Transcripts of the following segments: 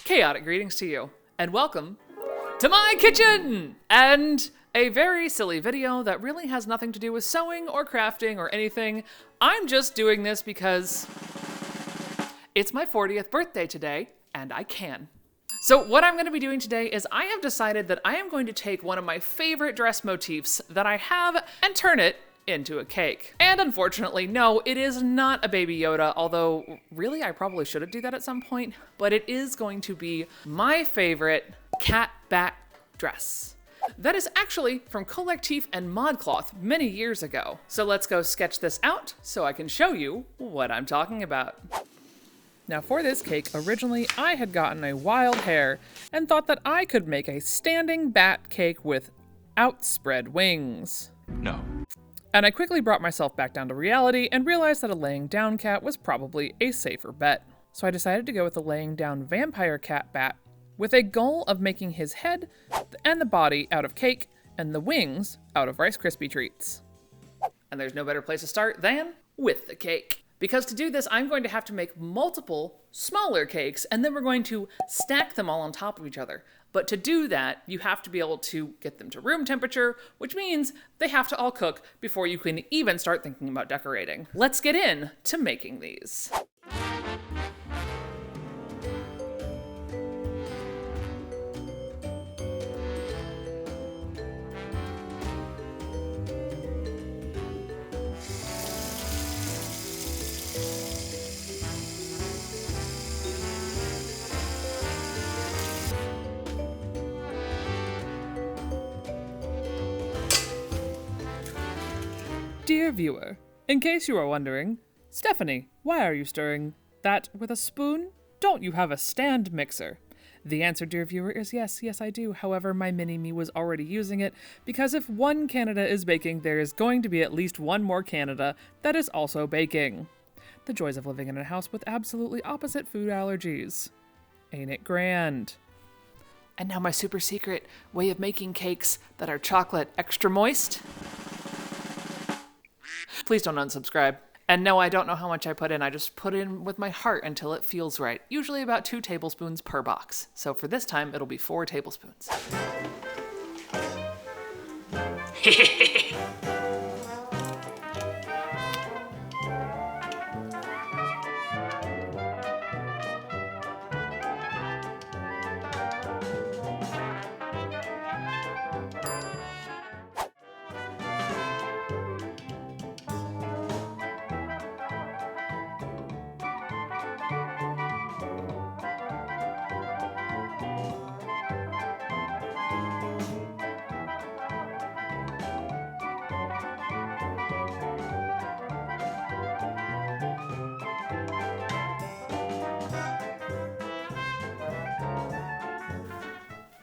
Chaotic greetings to you, and welcome to my kitchen! And a very silly video that really has nothing to do with sewing or crafting or anything. I'm just doing this because it's my 40th birthday today, and I can. So what I'm going to be doing today is I have decided that I am going to take one of my favorite dress motifs that I have and turn it into a cake. And unfortunately, no, it is not a Baby Yoda, although really I probably should do that at some point, but it is going to be my favorite cat back dress. That is actually from Collectif and ModCloth many years ago. So let's go sketch this out so I can show you what I'm talking about. Now for this cake, originally I had gotten a wild hair and thought that I could make a standing bat cake with outspread wings. No. And I quickly brought myself back down to reality and realized that a laying down cat was probably a safer bet. So I decided to go with a laying down vampire cat bat with a goal of making his head and the body out of cake and the wings out of Rice Krispie treats. And there's no better place to start than with the cake. Because to do this, I'm going to have to make multiple smaller cakes and then we're going to stack them all on top of each other. But to do that, you have to be able to get them to room temperature, which means they have to all cook before you can even start thinking about decorating. Let's get in to making these. Dear viewer, in case you are wondering, Stephanie, why are you stirring that with a spoon? Don't you have a stand mixer? The answer, dear viewer, is yes, I do. However, my mini-me was already using it because if one Canada is baking, there is going to be at least one more Canada that is also baking. The joys of living in a house with absolutely opposite food allergies. Ain't it grand? And now my super secret way of making cakes that are chocolate extra moist. Please don't unsubscribe. And no, I don't know how much I put in. I just put in with my heart until it feels right. Usually about 2 tablespoons per box. So for this time, it'll be 4 tablespoons.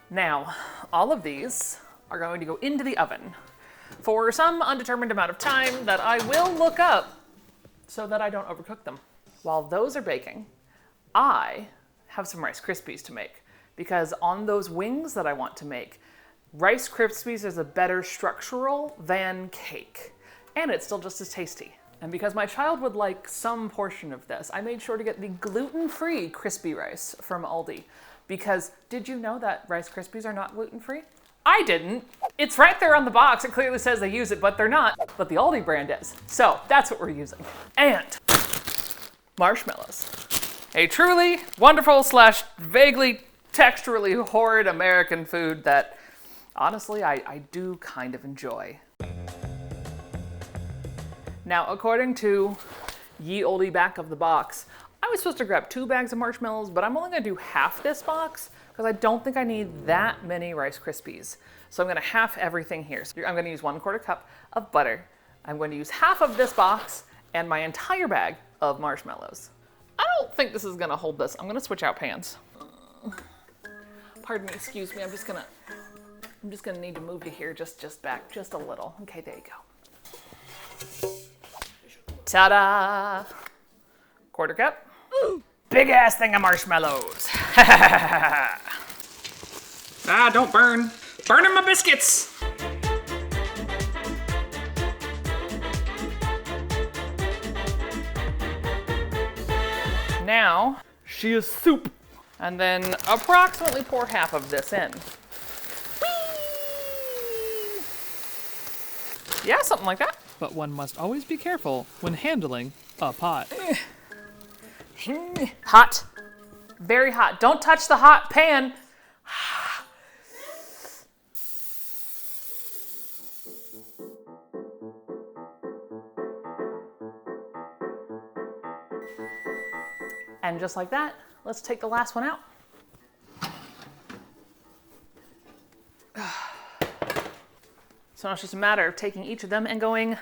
Now, all of these are going to go into the oven for some undetermined amount of time that I will look up so that I don't overcook them. While those are baking, I have some Rice Krispies to make because on those wings that I want to make, Rice Krispies is a better structural than cake, and it's still just as tasty. And because my child would like some portion of this, I made sure to get the gluten-free crispy rice from Aldi. Because did you know that Rice Krispies are not gluten-free? I didn't. It's right there on the box. It clearly says they use it, but they're not. But the Aldi brand is. So that's what we're using. And marshmallows. A truly wonderful / vaguely texturally horrid American food that honestly I do kind of enjoy. Now, according to ye olde back of the box, I was supposed to grab 2 bags of marshmallows, but I'm only gonna do half this box because I don't think I need that many Rice Krispies. So I'm gonna half everything here. So I'm gonna use 1/4 cup of butter. I'm going to use half of this box and my entire bag of marshmallows. I don't think this is gonna hold this. I'm gonna switch out pans. Pardon me, excuse me. I'm just gonna need to move you here just back just a little. Okay, there you go. Ta-da! 1/4 cup. Ooh, big ass thing of marshmallows. Ah, don't burn. Burning my biscuits. Now, she is soup. And then approximately pour half of this in. Whee! Yeah, something like that. But one must always be careful when handling a pot. Hot. Very hot. Don't touch the hot pan. And just like that, let's take the last one out. So now it's just a matter of taking each of them and going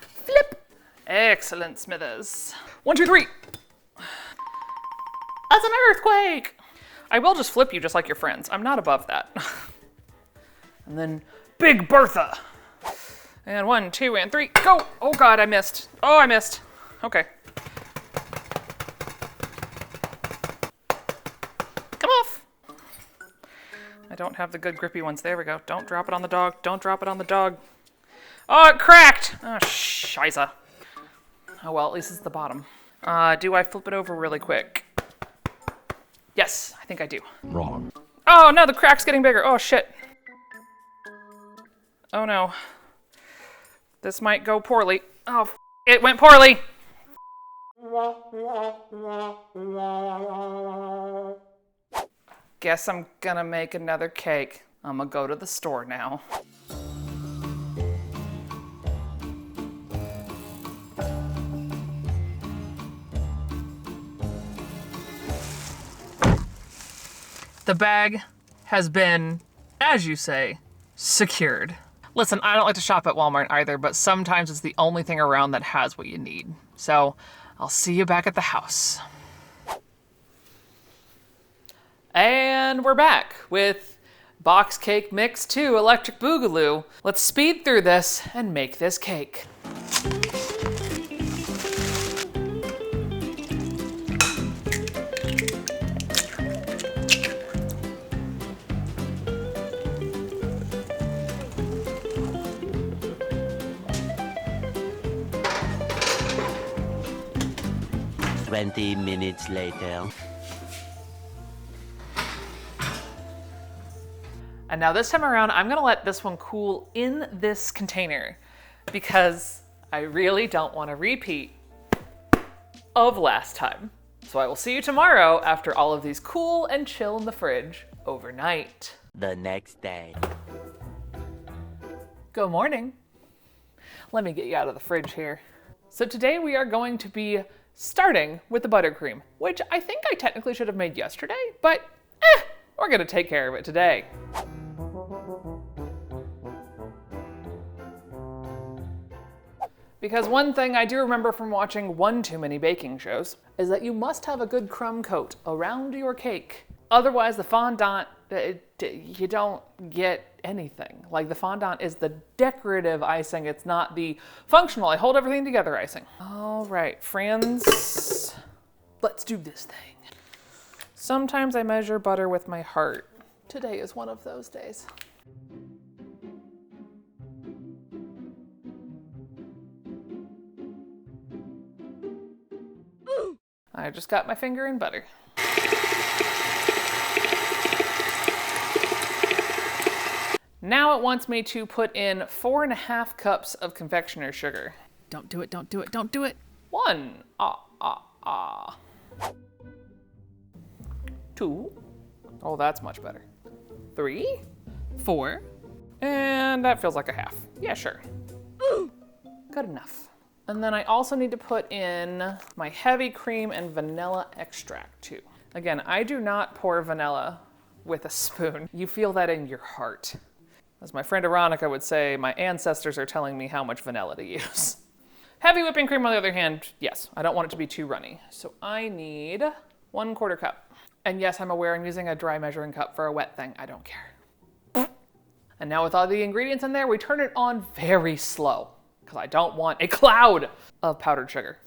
flip. Excellent, Smithers. 1, 2, 3. That's an earthquake. I will just flip you just like your friends. I'm not above that. And then Big Bertha. And 1, 2, and 3, go. Oh God, I missed. Oh, I missed. Okay. I don't have the good grippy ones. There we go. Don't drop it on the dog. Don't drop it on the dog. Oh, it cracked! Oh, scheisse. Oh well, at least it's the bottom. Do I flip it over really quick? Yes, I think I do. Wrong. Oh no, the crack's getting bigger. Oh shit. Oh no. This might go poorly. Oh, it went poorly. Guess I'm gonna make another cake. I'm gonna go to the store now. The bag has been, as you say, secured. Listen, I don't like to shop at Walmart either, but sometimes it's the only thing around that has what you need. So I'll see you back at the house. And we're back with Box Cake Mix 2 Electric Boogaloo. Let's speed through this and make this cake. Twenty minutes later. And now this time around, I'm gonna let this one cool in this container because I really don't want a repeat of last time. So I will see you tomorrow after all of these cool and chill in the fridge overnight. The next day. Good morning. Let me get you out of the fridge here. So today we are going to be starting with the buttercream, which I think I technically should have made yesterday, but we're gonna take care of it today. Because one thing I do remember from watching one too many baking shows is that you must have a good crumb coat around your cake. Otherwise the fondant, you don't get anything. Like the fondant is the decorative icing, it's not the functional, I hold everything together icing. All right, friends, let's do this thing. Sometimes I measure butter with my heart. Today is one of those days. I just got my finger in butter. Now it wants me to put in 4.5 cups of confectioner's sugar. Don't do it, don't do it, don't do it. 1, 2, oh that's much better. 3, 4, and that feels like a half. Yeah, sure. Good enough. And then I also need to put in my heavy cream and vanilla extract too. Again, I do not pour vanilla with a spoon. You feel that in your heart. As my friend Veronica would say, my ancestors are telling me how much vanilla to use. Heavy whipping cream, on the other hand, yes, I don't want it to be too runny. So I need 1/4 cup. And yes, I'm aware I'm using a dry measuring cup for a wet thing. I don't care. And now with all the ingredients in there, we turn it on very slow because I don't want a cloud of powdered sugar.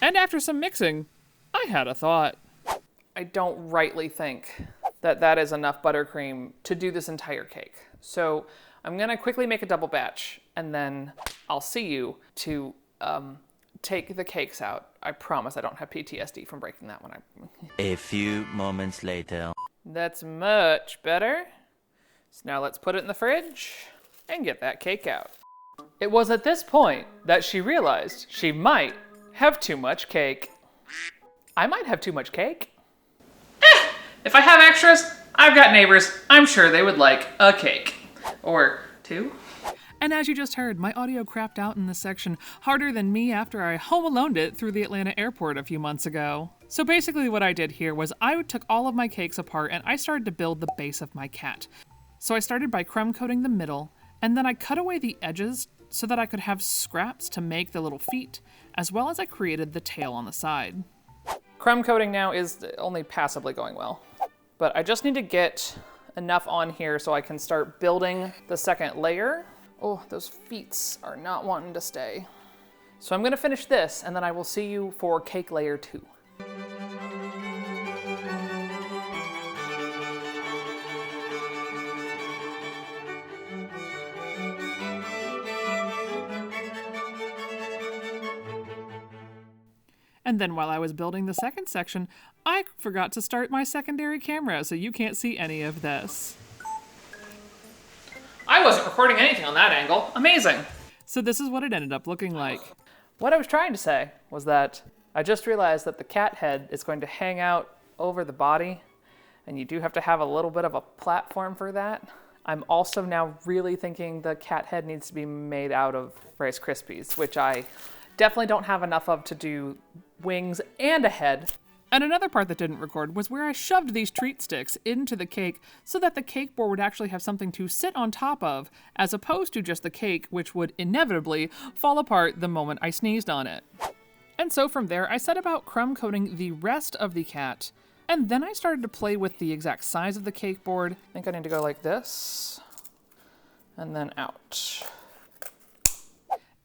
And after some mixing, I had a thought. I don't rightly think that that is enough buttercream to do this entire cake. So I'm gonna quickly make a double batch and then I'll see you to take the cakes out. I promise I don't have PTSD from breaking that one. A few moments later. That's much better. So now let's put it in the fridge and get that cake out. It was at this point that she realized she might have too much cake. I might have too much cake. If I have extras, I've got neighbors. I'm sure they would like a cake. Or two. And as you just heard, my audio crapped out in this section harder than me after I home aloned it through the Atlanta airport a few months ago. So basically what I did here was I took all of my cakes apart and I started to build the base of my cat. So I started by crumb coating the middle, and then I cut away the edges so that I could have scraps to make the little feet, as well as I created the tail on the side. Crumb coating now is only passably going well, but I just need to get enough on here so I can start building the second layer. Oh, those feet are not wanting to stay. So I'm gonna finish this and then I will see you for cake layer 2. And then while I was building the second section, I forgot to start my secondary camera, so you can't see any of this. I wasn't recording anything on that angle. Amazing. So this is what it ended up looking like. What I was trying to say was that I just realized that the cat head is going to hang out over the body, and you do have to have a little bit of a platform for that. I'm also now really thinking the cat head needs to be made out of Rice Krispies, which I definitely don't have enough of to do wings and a head. And another part that didn't record was where I shoved these treat sticks into the cake so that the cake board would actually have something to sit on top of, as opposed to just the cake, which would inevitably fall apart the moment I sneezed on it. And so from there, I set about crumb coating the rest of the cat, and then I started to play with the exact size of the cake board. I think I need to go like this, and then out.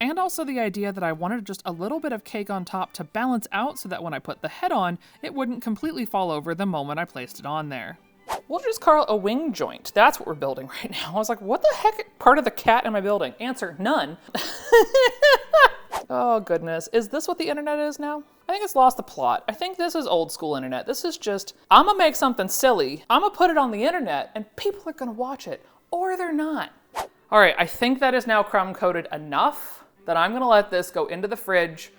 And also the idea that I wanted just a little bit of cake on top to balance out so that when I put the head on, it wouldn't completely fall over the moment I placed it on there. We'll just call it a wing joint. That's what we're building right now. I was like, what the heck part of the cat am I building? Answer, none. Oh goodness, is this what the internet is now? I think it's lost the plot. I think this is old school internet. This is just, I'm gonna make something silly, I'm gonna put it on the internet, and people are gonna watch it, or they're not. All right, I think that is now crumb coated enough that I'm gonna let this go into the fridge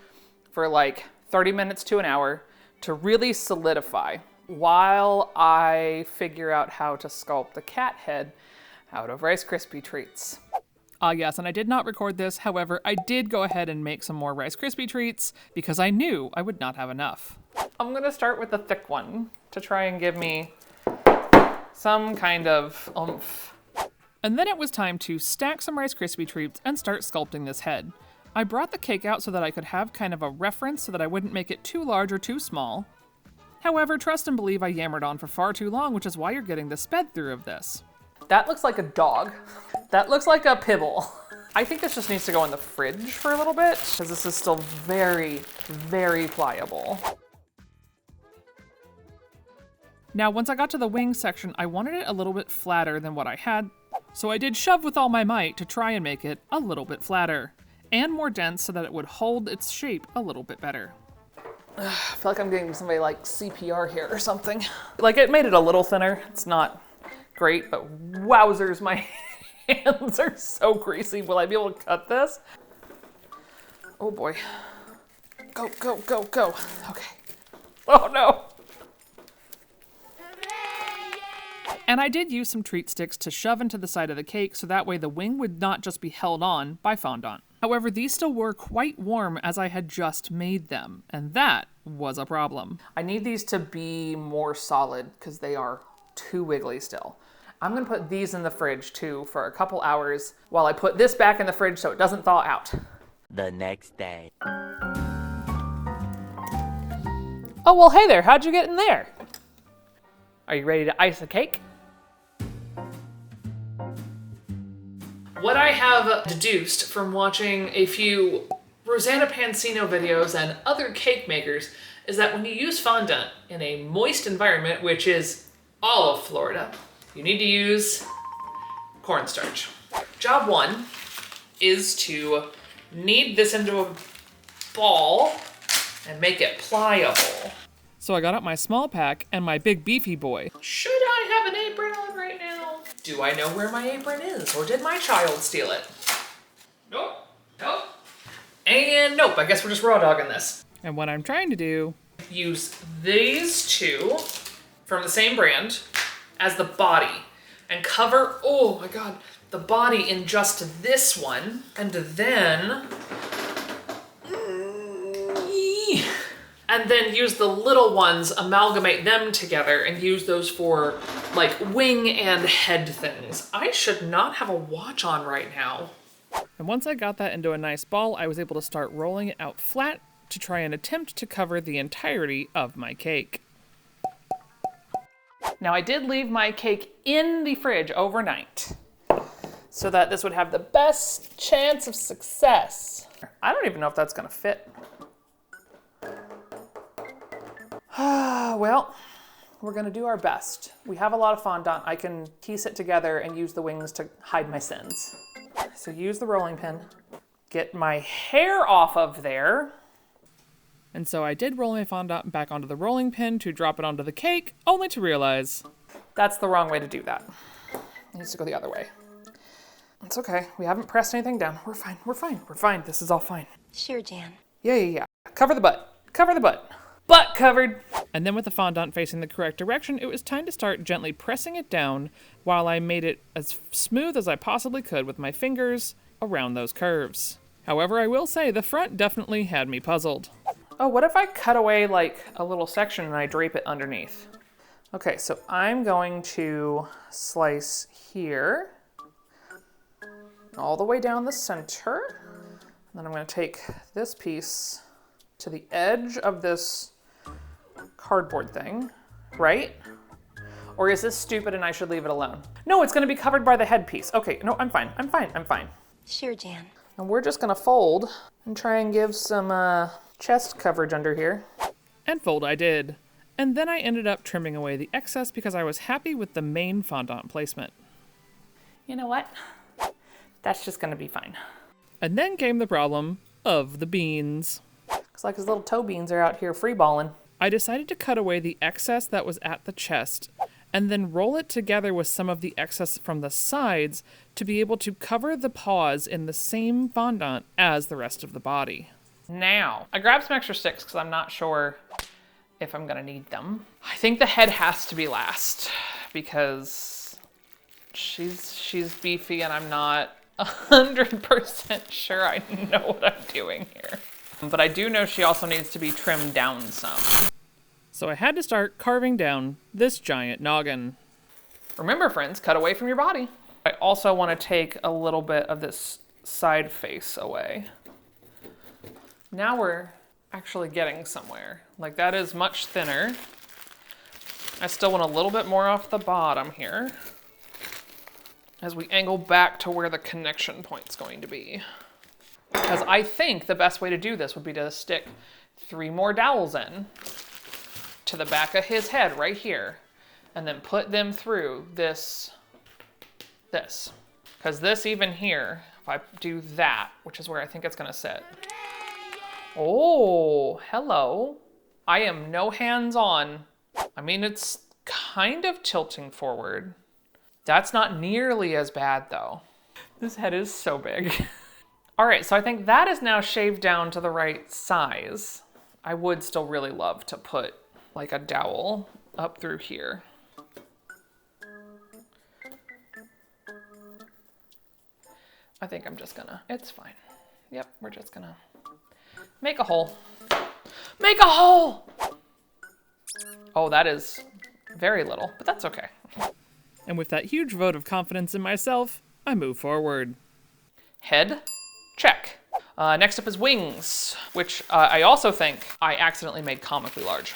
for like 30 minutes to an hour to really solidify while I figure out how to sculpt the cat head out of Rice Krispie treats. Yes, and I did not record this. However, I did go ahead and make some more Rice Krispie treats because I knew I would not have enough. I'm gonna start with the thick one to try and give me some kind of oomph. And then it was time to stack some Rice Krispie treats and start sculpting this head. I brought the cake out so that I could have kind of a reference so that I wouldn't make it too large or too small. However, trust and believe I yammered on for far too long, which is why you're getting the sped through of this. That looks like a dog. That looks like a pibble. I think this just needs to go in the fridge for a little bit because this is still very, very pliable. Now, once I got to the wing section, I wanted it a little bit flatter than what I had, so I did shove with all my might to try and make it a little bit flatter and more dense so that it would hold its shape a little bit better. I feel like I'm getting somebody like CPR here or something. Like it made it a little thinner. It's not great, but wowzers, my hands are so greasy. Will I be able to cut this? Oh boy. Go, go, go, go. Okay. Oh no. And I did use some treat sticks to shove into the side of the cake so that way the wing would not just be held on by fondant. However, these still were quite warm as I had just made them, and that was a problem. I need these to be more solid because they are too wiggly still. I'm gonna put these in the fridge too for a couple hours while I put this back in the fridge so it doesn't thaw out. The next day. Oh, well, hey there, how'd you get in there? Are you ready to ice a cake? What I have deduced from watching a few Rosanna Pansino videos and other cake makers is that when you use fondant in a moist environment, which is all of Florida, you need to use cornstarch. Job one is to knead this into a ball and make it pliable. So I got out my small pack and my big beefy boy. Should I have an apron on right now? Do I know where my apron is, or did my child steal it? Nope, nope. And nope, I guess we're just raw dogging this. And what I'm trying to do, use these two from the same brand as the body and cover, oh my God, the body in just this one. And then use the little ones, amalgamate them together and use those for like wing and head things. I should not have a watch on right now. And once I got that into a nice ball, I was able to start rolling it out flat to try and attempt to cover the entirety of my cake. Now I did leave my cake in the fridge overnight so that this would have the best chance of success. I don't even know if that's gonna fit. Well, we're gonna do our best. We have a lot of fondant. I can piece it together and use the wings to hide my sins. So use the rolling pin, get my hair off of there. And so I did roll my fondant back onto the rolling pin to drop it onto the cake, only to realize that's the wrong way to do that. It needs to go the other way. It's okay. We haven't pressed anything down. We're fine. We're fine. We're fine. This is all fine. Sure, Jan. Yeah. Cover the butt. Cover the butt. Butt covered. And then with the fondant facing the correct direction, it was time to start gently pressing it down while I made it as smooth as I possibly could with my fingers around those curves. However, I will say the front definitely had me puzzled. Oh, what if I cut away like a little section and I drape it underneath? Okay, so I'm going to slice here all the way down the center. And then I'm going to take this piece to the edge of this cardboard thing, right? Or is this stupid and I should leave it alone? No, it's going to be covered by the headpiece. Okay, no, I'm fine. Sure, Jan. And we're just going to fold and try and give some chest coverage under here. And fold I did. And then I ended up trimming away the excess because I was happy with the main fondant placement. You know what? That's just going to be fine. And then came the problem of the beans. Looks like his little toe beans are out here freeballing. I decided to cut away the excess that was at the chest and then roll it together with some of the excess from the sides to be able to cover the paws in the same fondant as the rest of the body. Now, I grabbed some extra sticks because I'm not sure if I'm gonna need them. I think the head has to be last because she's beefy and I'm not 100% sure I know what I'm doing here. But I do know she also needs to be trimmed down some. So I had to start carving down this giant noggin. Remember, friends, cut away from your body. I also want to take a little bit of this side face away. Now we're actually getting somewhere. Like that is much thinner. I still want a little bit more off the bottom here as we angle back to where the connection point's going to be. Because I think the best way to do this would be to stick 3 more dowels in to the back of his head right here, and then put them through this. Because this even here, if I do that, which is where I think it's gonna sit. Oh, hello. I am no hands on. I mean, it's kind of tilting forward. That's not nearly as bad though. This head is so big. All right, so I think that is now shaved down to the right size. I would still really love to put like a dowel up through here. I think I'm just gonna, it's fine. Yep, we're just gonna make a hole. Make a hole! Oh, that is very little, but that's okay. And with that huge vote of confidence in myself, I move forward. Head, check. Next up is wings, which I also think I accidentally made comically large.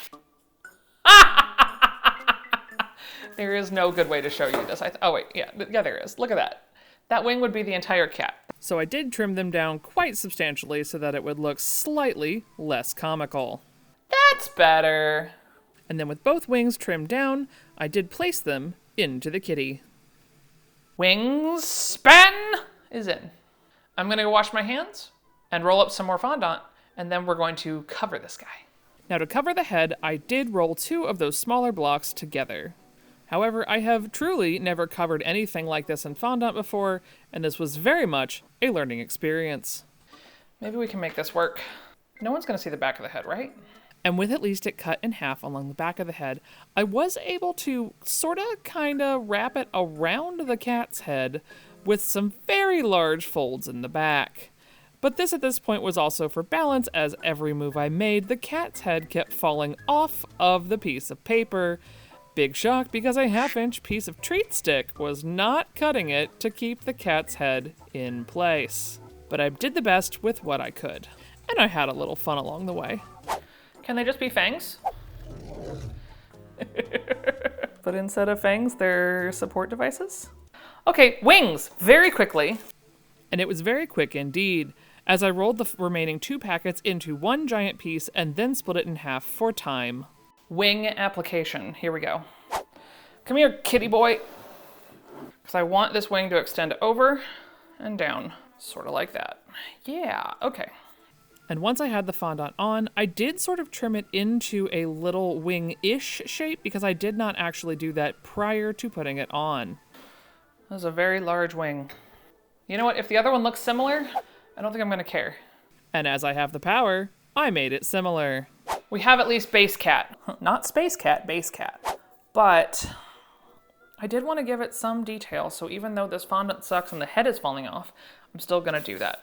There is no good way to show you this. Oh wait, yeah, there is. Look at that. That wing would be the entire cat. So I did trim them down quite substantially so that it would look slightly less comical. That's better. And then with both wings trimmed down, I did place them into the kitty. Wingspan is in. I'm gonna go wash my hands and roll up some more fondant, and then we're going to cover this guy. Now to cover the head, I did roll 2 of those smaller blocks together. However, I have truly never covered anything like this in fondant before, and this was very much a learning experience. Maybe we can make this work. No one's gonna see the back of the head, right? And with at least it cut in half along the back of the head, I was able to kinda wrap it around the cat's head with some very large folds in the back. But this at this point was also for balance, as every move I made, the cat's head kept falling off of the piece of paper. Big shock, because a 1/2-inch piece of treat stick was not cutting it to keep the cat's head in place. But I did the best with what I could. And I had a little fun along the way. Can they just be fangs? But instead of fangs, they're support devices? Okay, wings, very quickly. And it was very quick indeed, as I rolled the remaining 2 packets into one giant piece and then split it in half for time. Wing application, here we go. Come here, kitty boy. Because I want this wing to extend over and down, sort of like that. Yeah, okay. And once I had the fondant on, I did sort of trim it into a little wing-ish shape because I did not actually do that prior to putting it on. That was a very large wing. You know what, if the other one looks similar, I don't think I'm gonna care. And as I have the power, I made it similar. We have at least base cat. Not space cat, base cat. But I did want to give it some detail, so even though this fondant sucks and the head is falling off, I'm still gonna do that.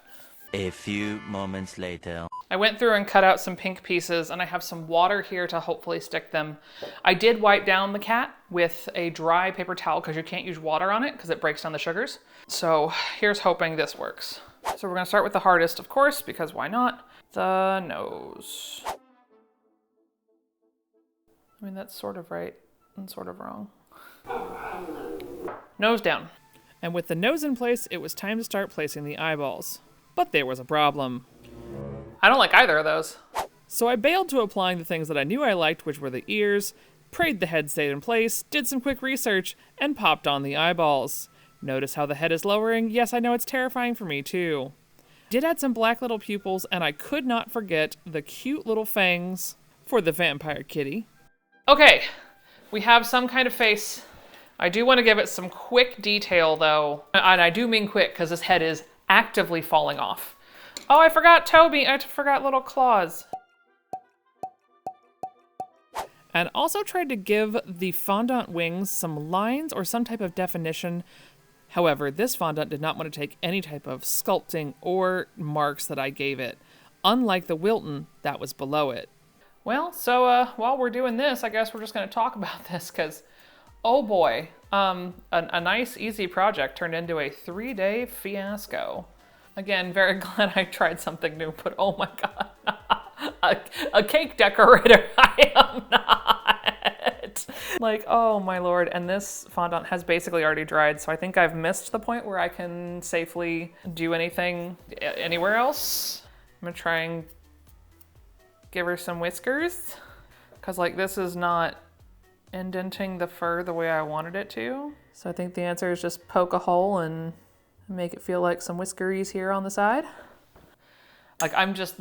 A few moments later. I went through and cut out some pink pieces, and I have some water here to hopefully stick them. I did wipe down the cat with a dry paper towel because you can't use water on it because it breaks down the sugars. So here's hoping this works. So we're gonna start with the hardest, of course, because why not? The nose. I mean, that's sort of right and sort of wrong. Nose down. And with the nose in place, it was time to start placing the eyeballs. But there was a problem. I don't like either of those. So I bailed to applying the things that I knew I liked, which were the ears, prayed the head stayed in place, did some quick research, and popped on the eyeballs. Notice how the head is lowering? Yes, I know it's terrifying for me too. Did add some black little pupils, and I could not forget the cute little fangs for the vampire kitty. Okay, we have some kind of face. I do want to give it some quick detail though, and I do mean quick because this head is actively falling off. Oh, I forgot Toby. I forgot little claws. And also tried to give the fondant wings some lines or some type of definition. However, this fondant did not want to take any type of sculpting or marks that I gave it, unlike the Wilton that was below it. Well, so while we're doing this, I guess we're just going to talk about this because, oh boy, a nice, easy project turned into a 3-day fiasco. Again, very glad I tried something new, but oh my god, a cake decorator, I am not. Like, oh my lord, and this fondant has basically already dried, so I think I've missed the point where I can safely do anything anywhere else. I'm gonna try and give her some whiskers, because like this is not indenting the fur the way I wanted it to. So I think the answer is just poke a hole and make it feel like some whiskeries here on the side. Like I'm just,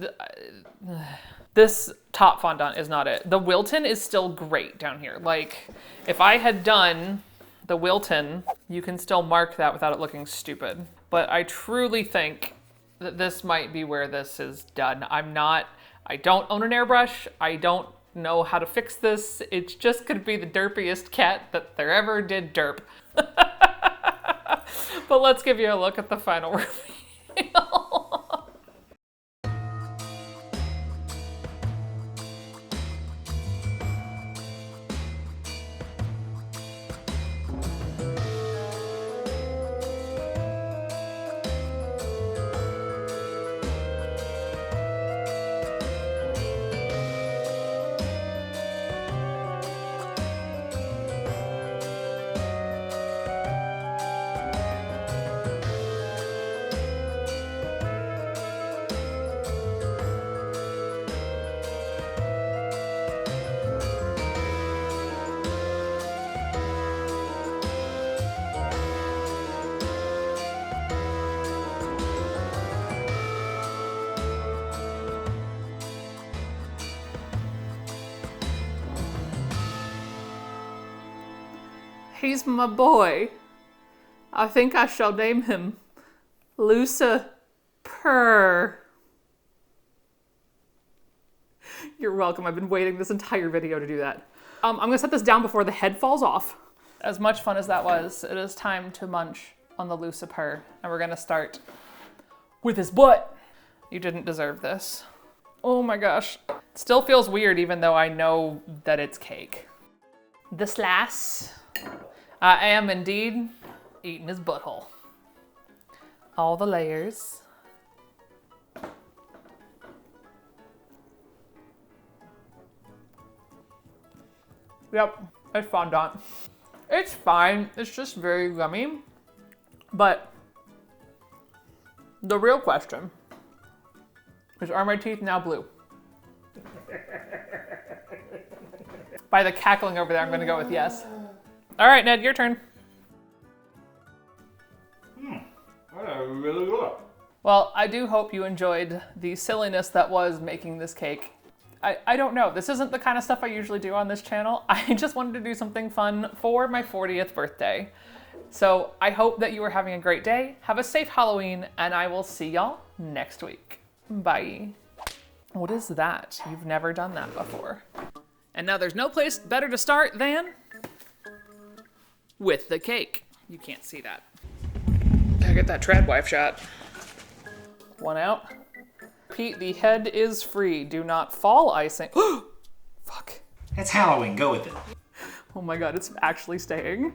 this top fondant is not it. The Wilton is still great down here. Like if I had done the Wilton, you can still mark that without it looking stupid. But I truly think that this might be where this is done. I don't own an airbrush. I don't know how to fix this. It's just gonna be the derpiest cat that there ever did derp. But let's give you a look at the final reveal. He's my boy. I think I shall name him Lucifer. You're welcome. I've been waiting this entire video to do that. I'm gonna set this down before the head falls off. As much fun as that was, it is time to munch on the Lucifer, and we're gonna start with his butt. You didn't deserve this. Oh my gosh. Still feels weird even though I know that it's cake. The slice. I am indeed eating his butthole. All the layers. Yep, it's fondant. It's fine, it's just very gummy. But the real question is, are my teeth now blue? By the cackling over there, I'm gonna go with yes. All right, Ned, your turn. Really good. Well, I do hope you enjoyed the silliness that was making this cake. I don't know, this isn't the kind of stuff I usually do on this channel. I just wanted to do something fun for my 40th birthday. So I hope that you are having a great day. Have a safe Halloween, and I will see y'all next week. Bye. What is that? You've never done that before. And now there's no place better to start than with the cake. You can't see that. Gotta get that trad wife shot. One out. Pete, the head is free. Do not fall icing. Fuck. It's Halloween, go with it. Oh my god, it's actually staying.